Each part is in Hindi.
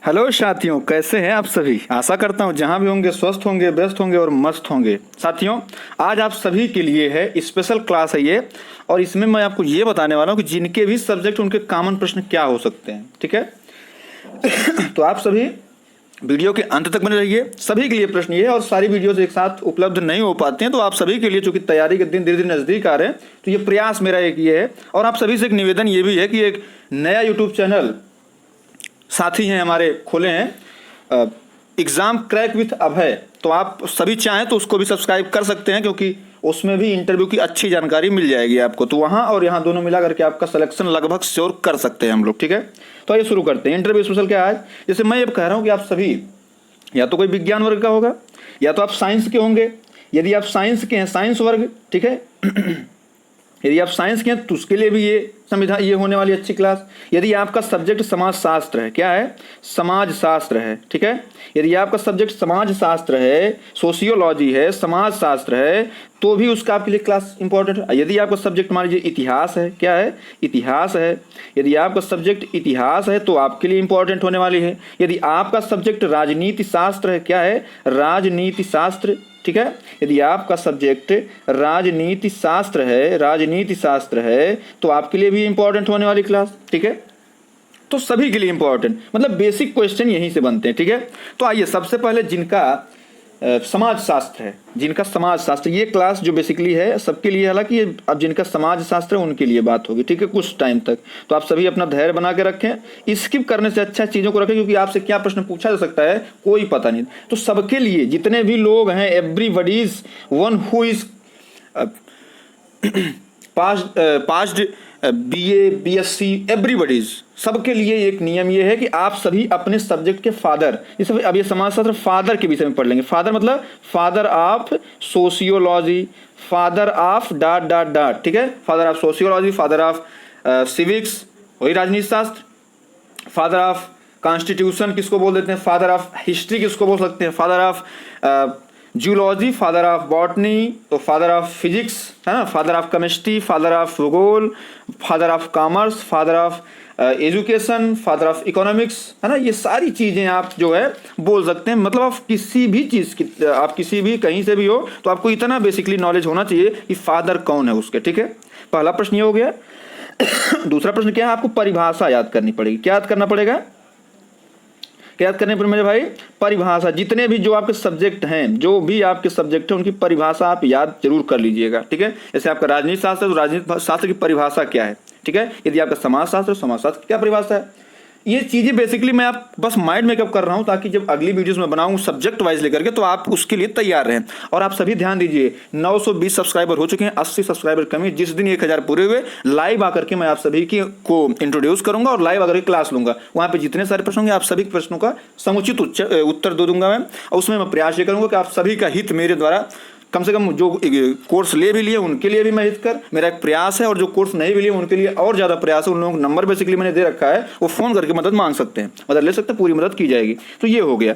हेलो साथियों, कैसे हैं आप सभी। आशा करता हूं जहां भी होंगे स्वस्थ होंगे, व्यस्त होंगे और मस्त होंगे। साथियों, आज आप सभी के लिए है स्पेशल क्लास है ये, और इसमें मैं आपको ये बताने वाला हूं कि जिनके भी सब्जेक्ट उनके कॉमन प्रश्न क्या हो सकते हैं। ठीक है तो आप सभी वीडियो के अंत तक बने रहिए। सभी के लिए प्रश्न ये है, और सारी वीडियोस एक साथ उपलब्ध नहीं हो पाते हैं, तो आप सभी के लिए चूंकि तैयारी के दिन धीरे धीरे नजदीक आ रहे हैं, तो ये प्रयास मेरा एक ये है। और आप सभी से एक निवेदन ये भी है कि एक नया यूट्यूब चैनल साथी हैं हमारे खोले हैं, एग्जाम क्रैक विथ अभय। तो आप सभी चाहें तो उसको भी सब्सक्राइब कर सकते हैं, क्योंकि उसमें भी इंटरव्यू की अच्छी जानकारी मिल जाएगी आपको। तो वहाँ और यहाँ दोनों मिला करके आपका सिलेक्शन लगभग श्योर कर सकते हैं हम लोग। ठीक है, तो आइए शुरू करते हैं। इंटरव्यू स्पेशल क्या है, जैसे मैं ये कह रहा हूँ कि आप सभी या तो कोई विज्ञान वर्ग का होगा, या तो आप साइंस के होंगे। यदि आप साइंस के हैं, साइंस वर्ग, ठीक है यदि आप साइंस के हैं तो उसके लिए भी ये संविधान ये होने वाली अच्छी क्लास। यदि आपका सब्जेक्ट समाज शास्त्र है, क्या है, समाज शास्त्र है, ठीक है, यदि आपका सब्जेक्ट समाज शास्त्र है, सोशियोलॉजी है, समाज शास्त्र है, तो भी उसका आपके लिए क्लास इंपॉर्टेंट है। यदि आपका सब्जेक्ट मान लीजिए इतिहास है, क्या है, इतिहास है, यदि आपका सब्जेक्ट इतिहास है तो आपके लिए इंपॉर्टेंट होने वाली है। यदि आपका सब्जेक्ट राजनीति शास्त्र है, क्या है, राजनीति शास्त्र, ठीक है, यदि आपका सब्जेक्ट राजनीति शास्त्र है, राजनीति शास्त्र है, तो आपके लिए भी इंपॉर्टेंट होने वाली क्लास। ठीक है, तो सभी के लिए इंपॉर्टेंट, मतलब बेसिक क्वेश्चन यहीं से बनते हैं। ठीक है, तो आइए सबसे पहले जिनका समाज शास्त्र है, जिनका समाज शास्त्र, ये क्लास जो बेसिकली है सबके लिए, हालांकि अब जिनका समाज शास्त्र है उनके लिए बात होगी। ठीक है, कुछ टाइम तक तो आप सभी अपना धैर्य बना के रखें, स्किप करने से अच्छा चीज़ों को रखें, क्योंकि आपसे क्या प्रश्न पूछा जा सकता है कोई पता नहीं। तो सबके लिए जितने भी लोग हैं, everybody is one who is passed BA BSc everybody's, सबके लिए एक नियम ये है कि आप सभी अपने सब्जेक्ट के फादर, जैसे अब ये समाजशास्त्र फादर के विषय में पढ़ लेंगे। फादर मतलब father of sociology, father of dot dot dot, ठीक है, father of sociology, father of civics वही राजनीति शास्त्र, फादर ऑफ कॉन्स्टिट्यूशन किसको बोल देते हैं, फादर ऑफ हिस्ट्री किसको बोल सकते हैं, father of zoology, father of botany, तो फादर ऑफ फिजिक्स है ना, father of chemistry, father of भूगोल, father of commerce, father of education, father of economics, है ना। ये सारी चीज़ें आप जो है बोल सकते हैं। मतलब आप किसी भी चीज़ की, आप किसी भी कहीं से भी हो, तो आपको इतना बेसिकली नॉलेज होना चाहिए कि फादर कौन है उसके। ठीक है, पहला प्रश्न ये हो गया। दूसरा प्रश्न क्या है, आपको परिभाषा याद करनी पड़ेगी। क्या याद करना पड़ेगा, क्या याद करने पर मेरे भाई, परिभाषा। जितने भी जो आपके सब्जेक्ट हैं, जो भी आपके सब्जेक्ट हैं, उनकी परिभाषा आप याद जरूर कर लीजिएगा। ठीक है, जैसे आपका राजनीति शास्त्र है तो राजनीति शास्त्र की परिभाषा क्या है। ठीक है, यदि आपका समाज शास्त्र, समाज शास्त्र की क्या परिभाषा है। ये चीज़ें बेसिकली मैं आप बस माइंड मेकअप कर रहा हूं, ताकि जब अगली वीडियोस में बनाऊं सब्जेक्ट वाइज लेकर के, तो आप उसके लिए तैयार रहें। और आप सभी ध्यान दीजिए, 920 सब्सक्राइबर हो चुके हैं, 80 सब्सक्राइबर कमी। जिस दिन 1000 पूरे हुए, लाइव आकर के मैं आप सभी को इंट्रोड्यूस करूंगा और लाइव आकर के क्लास लूंगा। वहां पे जितने सारे प्रश्न होंगे, आप सभी प्रश्नों का समुचित उत्तर दे दूंगा मैं, और उसमें मैं प्रयास ये करूंगा कि आप सभी का हित मेरे द्वारा, कम से कम जो कोर्स ले भी लिए उनके लिए भी मैं हित कर, मेरा एक प्रयास है, और जो कोर्स नहीं भी लिए उनके लिए और ज़्यादा प्रयास है। उन लोगों का नंबर बेसिकली मैंने दे रखा है, वो फ़ोन करके मदद मांग सकते हैं, मदद ले सकते हैं, पूरी मदद की जाएगी। तो ये हो गया।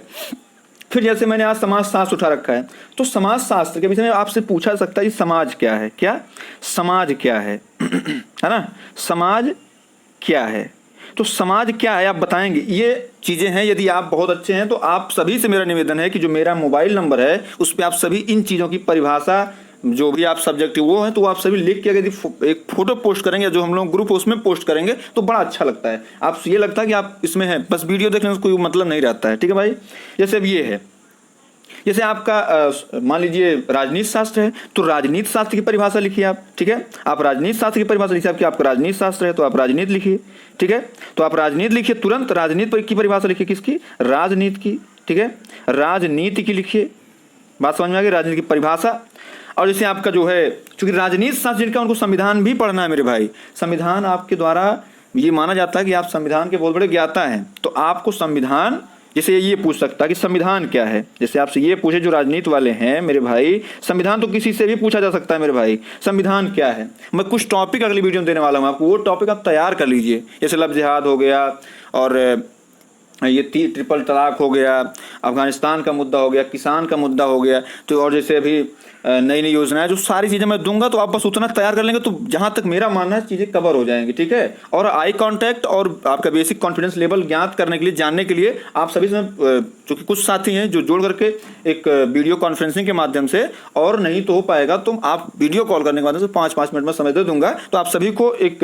फिर जैसे मैंने आज समाज शास्त्र उठा रखा है, तो समाज शास्त्र के विषय में आपसे पूछा जा सकता है कि समाज क्या है, क्या समाज क्या है है ना, समाज क्या है। तो समाज क्या है आप बताएंगे, ये चीज़ें हैं। यदि आप बहुत अच्छे हैं तो आप सभी से मेरा निवेदन है कि जो मेरा मोबाइल नंबर है उस पर आप सभी इन चीज़ों की परिभाषा, जो भी आप सब्जेक्ट वो है, तो आप सभी लिख के यदि एक फोटो पोस्ट करेंगे, जो हम लोग ग्रुप उसमें पोस्ट करेंगे, तो बड़ा अच्छा लगता है। आप ये लगता है कि आप इसमें हैं, बस वीडियो देखने से कोई मतलब नहीं रहता है। ठीक है भाई, जैसे अब ये है, जैसे आपका मान लीजिए राजनीति शास्त्र है, तो राजनीति शास्त्र की परिभाषा लिखिए आप। ठीक है, आप राजनीति शास्त्र की परिभाषा लिखिए, आपका राजनीति शास्त्र है तो आप राजनीति लिखिए। ठीक है, तो आप राजनीति लिखिए, तुरंत राजनीति की परिभाषा लिखिए, किसकी, राजनीति की। ठीक है, राजनीति की लिखिए, बात समझ में आ गई, राजनीति की परिभाषा। और जैसे आपका जो है, चूंकि राजनीति शास्त्र जिनका, उनको संविधान भी पढ़ना है मेरे भाई। संविधान आपके द्वारा ये माना जाता है कि आप संविधान के बहुत बड़े ज्ञाता हैं, तो आपको संविधान, जैसे ये पूछ सकता है कि संविधान क्या है, जैसे आपसे ये पूछे जो राजनीति वाले हैं मेरे भाई, संविधान तो किसी से भी पूछा जा सकता है मेरे भाई, संविधान क्या है। मैं कुछ टॉपिक अगली वीडियो में देने वाला हूँ आपको, वो टॉपिक आप तैयार कर लीजिए। जैसे लफ्ज़ जिहाद हो गया, और ये ट्रिपल तलाक हो गया, अफगानिस्तान का मुद्दा हो गया, किसान का मुद्दा हो गया, तो और जैसे अभी नई नई योजनाएं, जो सारी चीज़ें मैं दूंगा तो आप बस उतना तैयार कर लेंगे तो जहां तक मेरा मानना है चीज़ें कवर हो जाएंगी, ठीक है। और आई कांटेक्ट और आपका बेसिक कॉन्फिडेंस लेवल ज्ञात करने के लिए, जानने के लिए आप सभी से, चूँकि कुछ साथी हैं जो जोड़ करके एक वीडियो कॉन्फ्रेंसिंग के माध्यम से, और नहीं तो हो पाएगा तो आप वीडियो कॉल करने के माध्यम से 5-5 मिनट में समय दे दूंगा, तो आप सभी को एक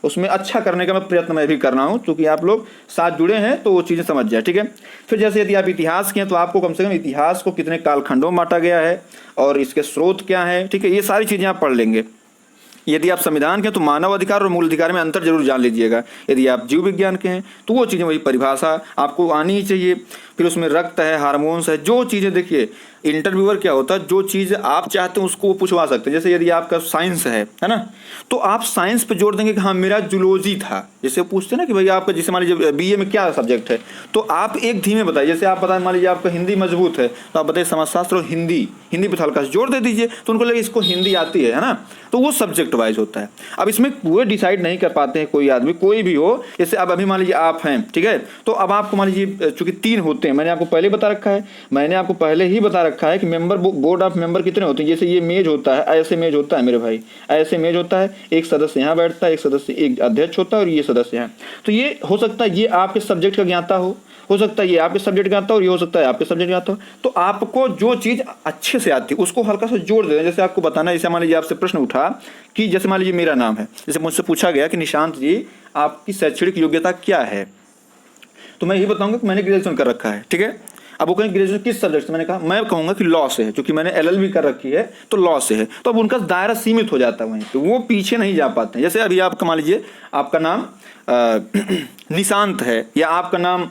उसमें अच्छा करने का मैं प्रयत्न मैं भी कर रहा हूँ, क्योंकि आप लोग साथ जुड़े हैं तो वो चीज़ें समझ जाए, ठीक है। फिर जैसे यदि आप इतिहास के हैं तो आपको कम से कम इतिहास को कितने कालखंडों में बांटा गया है और इसके स्रोत क्या है, ठीक है, ये सारी चीज़ें आप पढ़ लेंगे। यदि आप संविधान के हैं तो मानव अधिकार और मूल अधिकार में अंतर जरूर जान लीजिएगा। यदि आप जीव विज्ञान के हैं तो वो चीज़ें, वही परिभाषा आपको आनी ही चाहिए। फिर उसमें रक्त है, हार्मोन्स है, जो चीज़ें, देखिए इंटरव्यूअर क्या होता है, जो चीज़ आप चाहते हैं उसको वो पूछवा सकते हैं। जैसे यदि आपका साइंस है ना, तो आप साइंस पे जोड़ देंगे कि हाँ मेरा जूलॉजी था, जैसे पूछते हैं ना कि भाई आपका, जैसे मान लीजिए बीए में क्या सब्जेक्ट है, तो आप एक धीमे बताइए। जैसे आप बताएं, मान लीजिए आपका हिंदी मजबूत है तो आप बताइए समाजशास्त्र और हिंदी पे हल्का से जोड़ दे दीजिए, तो उनको लगे इसको हिंदी आती है ना, तो वो सब्जेक्ट वाइज होता है। अब इसमें पूरे डिसाइड नहीं कर पाते हैं कोई आदमी, कोई भी हो। जैसे अब अभी मान लीजिए आप हैं, ठीक है, तो अब आपको मान लीजिए चूंकि 3 होते हैं, मैंने आपको पहले बता रखा है कि मेंबर, बोर्ड ऑफ मेंबर कितने होते हैं। जैसे ये मेज होता है, ऐसे मेज होता है मेरे भाई, ऐसे मेज होता है, एक सदस्य यहाँ बैठता है, एक सदस्य, एक अध्यक्ष होता है और ये सदस्य हैं। तो ये हो सकता है ये आपके सब्जेक्ट का ज्ञाता हो सकता है ये आपके सब्जेक्ट का आता हो, और ये हो सकता है आपके सब्जेक्ट का आता हो। तो आपको जो चीज़ अच्छे से आती है उसको हल्का सा जोड़ देना। जैसे आपको बताना, जैसे मान लीजिए आपसे प्रश्न उठा कि जैसे मान लीजिए मेरा नाम है, जैसे मुझसे पूछा गया कि निशांत जी आपकी शैक्षणिक योग्यता क्या है, तो मैं ये बताऊंगा कि मैंने ग्रेजुएशन कर रखा है, ठीक है। अब वो कहेंगे ग्रेजुएशन किस सब्जेक्ट से, मैंने कहा मैं कहूँगा कि लॉ से है, क्योंकि मैंने LLB कर रखी है तो लॉ से है। तो अब उनका दायरा सीमित हो जाता है वहीं पे, वो पीछे नहीं जा पाते हैं। जैसे अभी आपका मान लीजिए आपका नाम निशांत है, या आपका नाम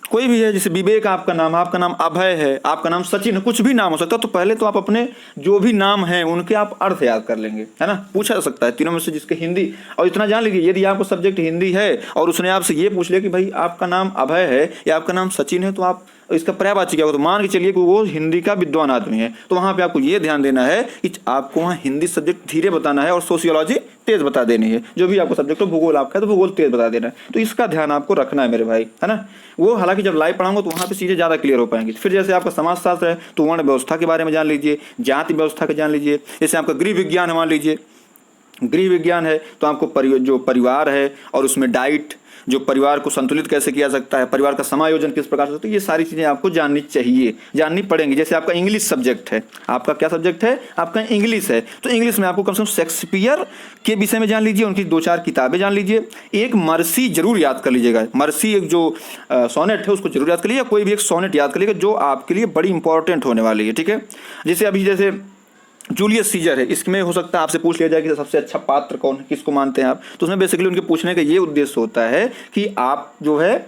कोई भी है, जैसे विवेक आपका नाम अभय है, आपका नाम सचिन है, कुछ भी नाम हो सकता है। तो पहले तो आप अपने जो भी नाम हैं उनके आप अर्थ याद कर लेंगे, है ना। पूछा जा सकता है तीनों में से जिसके हिंदी, और इतना जान लीजिए यदि आपको सब्जेक्ट हिंदी है और उसने आपसे ये पूछ लिया कि भाई आपका नाम अभय है या आपका नाम सचिन है, तो आप इसका पर्यायवाची क्या होगा, तो मान के चलिए कि वो हिंदी का विद्वान आदमी है, तो वहाँ पे आपको ये ध्यान देना है कि आपको वहाँ हिंदी सब्जेक्ट धीरे बताना है और सोशियोलॉजी तेज बता देनी है। जो भी आपको सब्जेक्ट हो, भूगोल आपका है तो भूगोल तेज बता देना है। तो इसका ध्यान आपको रखना है मेरे भाई, है ना। वो हालांकि जब लाइव पढ़ाऊंगा तो वहाँ पे चीज़ें ज़्यादा क्लियर हो पाएंगी। फिर जैसे आपका समाजशास्त्र है तो वर्ण व्यवस्था के बारे में जान लीजिए, जाति व्यवस्था के जान लीजिए। जैसे आपका गृह विज्ञान है, मान लीजिए गृह विज्ञान है तो आपको जो परिवार है और उसमें डाइट, जो परिवार को संतुलित कैसे किया सकता है, परिवार का समायोजन किस प्रकार से होता है, ये सारी चीज़ें आपको जाननी चाहिए, जाननी पड़ेंगी। जैसे आपका इंग्लिश सब्जेक्ट है, आपका क्या सब्जेक्ट है, आपका इंग्लिश है, तो इंग्लिश में आपको कम से कम शेक्सपियर के विषय में जान लीजिए, उनकी 2-4 किताबें जान लीजिए। एक मर्सी जरूर याद कर लीजिएगा, मर्सी एक जो सोनेट है उसको जरूर याद कर लीजिए, कोई भी एक सोनेट याद कर लीजिएगा जो आपके लिए बड़ी इंपॉर्टेंट होने वाली है, ठीक है। जैसे अभी जैसे जूलियस सीजर है, इसमें हो सकता है आपसे पूछ लिया जाए कि सबसे अच्छा पात्र कौन है, किसको मानते हैं आप, तो उसमें बेसिकली उनके पूछने का ये उद्देश्य होता है कि आप जो है,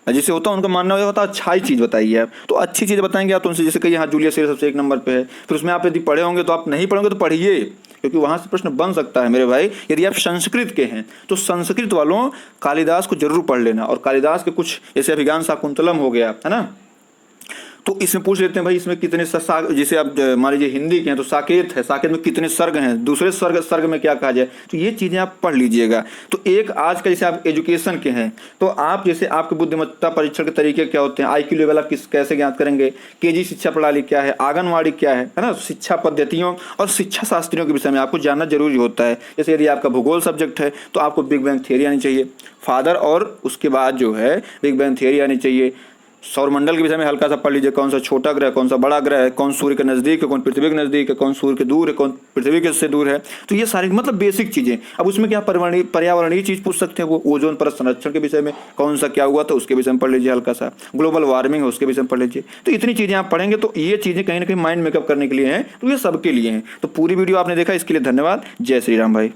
जैसे होता है उनका मानना होता है अच्छाई चीज़ बताइए आप, तो अच्छी चीज़ बताएंगे आप, तो उनसे जैसे कहिए हाँ जूलियस सीजर सबसे 1 नंबर पे है। फिर उसमें आप यदि पढ़े होंगे तो आप, नहीं पढ़ोगे तो पढ़िए, क्योंकि वहाँ से प्रश्न बन सकता है मेरे भाई। यदि आप संस्कृत के हैं तो संस्कृत वालों कालिदास को जरूर पढ़ लेना, और कालिदास के कुछ जैसे अभिज्ञान शाकुंतलम हो गया, है ना, तो इसमें पूछ लेते हैं भाई इसमें कितने जैसे आप मान लीजिए हिंदी के हैं तो साकेत है, साकेत में कितने सर्ग हैं, दूसरे सर्ग में क्या कहा जाए, तो ये चीज़ें आप पढ़ लीजिएगा। तो एक आज का जैसे आप एजुकेशन के हैं तो आप जैसे आपके बुद्धिमत्ता परीक्षण के तरीके क्या होते हैं, IQ लेवल आप कैसे ज्ञात करेंगे, KG शिक्षा प्रणाली क्या है, आंगनवाड़ी क्या है ना, शिक्षा पद्धतियों और शिक्षा शास्त्रियों के विषय में आपको जानना जरूरी होता है। जैसे यदि आपका भूगोल सब्जेक्ट है तो आपको बिग बैंग थियरी आनी चाहिए, फादर, और उसके बाद जो है बिग बैंग थियरी आनी चाहिए। सौरमंडल के विषय में हल्का सा पढ़ लीजिए, कौन सा छोटा ग्रह, कौन सा बड़ा ग्रह है, कौन सूर्य के नज़दीक है, कौन पृथ्वी के नज़दीक है, कौन सूर्य के दूर है, कौन पृथ्वी के से दूर है। तो ये सारी मतलब बेसिक चीज़ें। अब उसमें क्या पर्यावरणीय चीज़ पूछ सकते हैं, वो ओजोन परत संरक्षण के विषय में कौन सा क्या हुआ था उसके विषय में पढ़ लीजिए, हल्का सा ग्लोबल वार्मिंग है उसके विषय में पढ़ लीजिए। तो इतनी चीज़ें आप पढ़ेंगे तो ये चीज़ें कहीं ना कहीं माइंड मेकअप करने के लिए हैं, तो ये सबके लिए हैं। तो पूरी वीडियो आपने देखा, इसके लिए धन्यवाद। जय श्री राम भाई।